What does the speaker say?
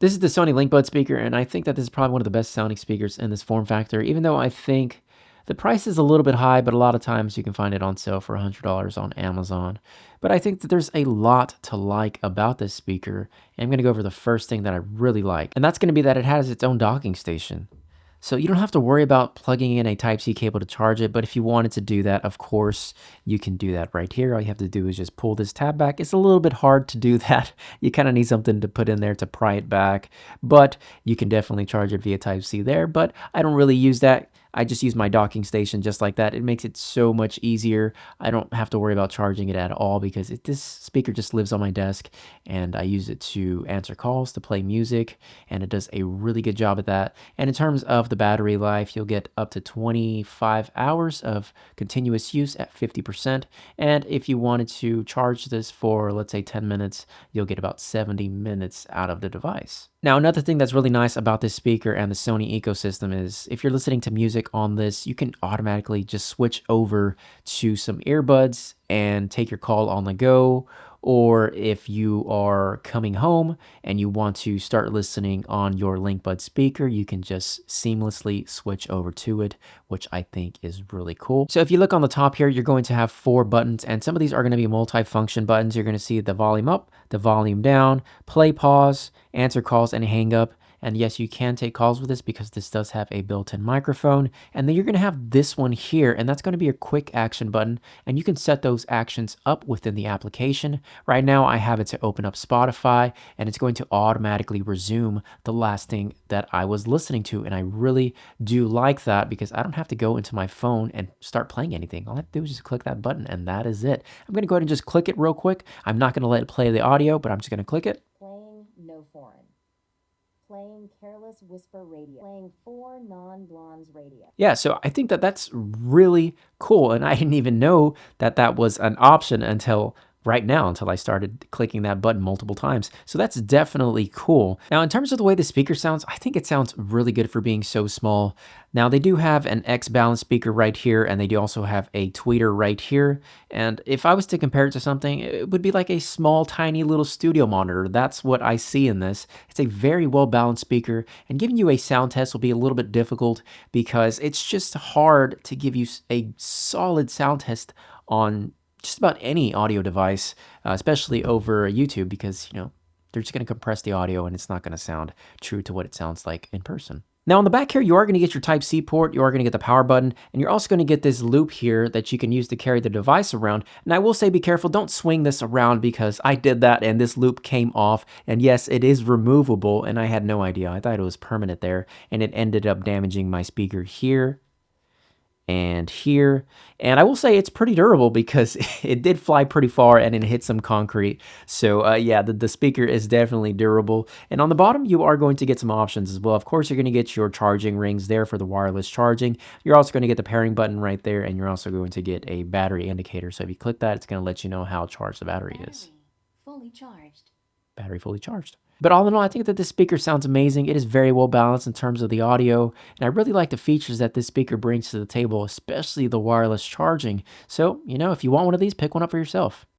This is the Sony LinkBuds speaker, and I think that this is probably one of the best sounding speakers in this form factor, even though I think the price is a little bit high, but a lot of times you can find it on sale for $100 on Amazon. But I think that there's a lot to like about this speaker, and I'm going to go over the first thing that I really like, and that's going to be that it has its own docking station. So you don't have to worry about plugging in a Type-C cable to charge it, but if you wanted to do that, of course, you can do that right here. All you have to do is just pull this tab back. It's a little bit hard to do that. You kind of need something to put in there to pry it back, but you can definitely charge it via Type-C there, but I don't really use that. I just use my docking station just like that. It makes it so much easier. I don't have to worry about charging it at all because this speaker just lives on my desk, and I use it to answer calls, to play music, and it does a really good job at that. And in terms of the battery life, you'll get up to 25 hours of continuous use at 50%. And if you wanted to charge this for, let's say, 10 minutes, you'll get about 70 minutes out of the device. Now, another thing that's really nice about this speaker and the Sony ecosystem is if you're listening to music on this, you can automatically just switch over to some earbuds and take your call on the go. Or if you are coming home and you want to start listening on your LinkBuds speaker, you can just seamlessly switch over to it, which I think is really cool. So if you look on the top here, you're going to have 4 buttons, and some of these are going to be multi-function buttons. You're going to see the volume up, the volume down, play, pause, answer calls, and hang up. And yes, you can take calls with this because this does have a built-in microphone. And then you're going to have this one here, and that's going to be a quick action button. And you can set those actions up within the application. Right now, I have it to open up Spotify, and it's going to automatically resume the last thing that I was listening to. And I really do like that because I don't have to go into my phone and start playing anything. All I have to do is just click that button, and that is it. I'm going to go ahead and just click it real quick. I'm not going to let it play the audio, but I'm just going to click it. Playing no foreign. Playing Careless Whisper Radio. Playing 4 Non-Blondes Radio. Yeah, so I think that that's really cool, and I didn't even know that that was an option until right now, until I started clicking that button multiple times. So that's definitely cool. Now, in terms of the way the speaker sounds, I think it sounds really good for being so small. Now, they do have an X balance speaker right here, and they do also have a tweeter right here. And if I was to compare it to something, it would be like a small, tiny little studio monitor. That's what I see in this. It's a very well balanced speaker, and giving you a sound test will be a little bit difficult because it's just hard to give you a solid sound test on just about any audio device, especially over YouTube, because, they're just going to compress the audio and it's not going to sound true to what it sounds like in person. Now on the back here, you are going to get your Type-C port, you are going to get the power button, and you're also going to get this loop here that you can use to carry the device around. And I will say be careful, don't swing this around because I did that and this loop came off. And yes, it is removable, and I had no idea. I thought it was permanent there, and it ended up damaging my speaker here and here. And I will say it's pretty durable because it did fly pretty far and it hit some concrete. So yeah, the speaker is definitely durable. And on the bottom, you are going to get some options as well. Of course, you're going to get your charging rings there for the wireless charging. You're also going to get the pairing button right there, and you're also going to get a battery indicator. So if you click that, it's going to let you know how charged the battery is. Fully charged. Battery fully charged. But all in all, I think that this speaker sounds amazing. It is very well balanced in terms of the audio, and I really like the features that this speaker brings to the table, especially the wireless charging. So, if you want one of these, pick one up for yourself.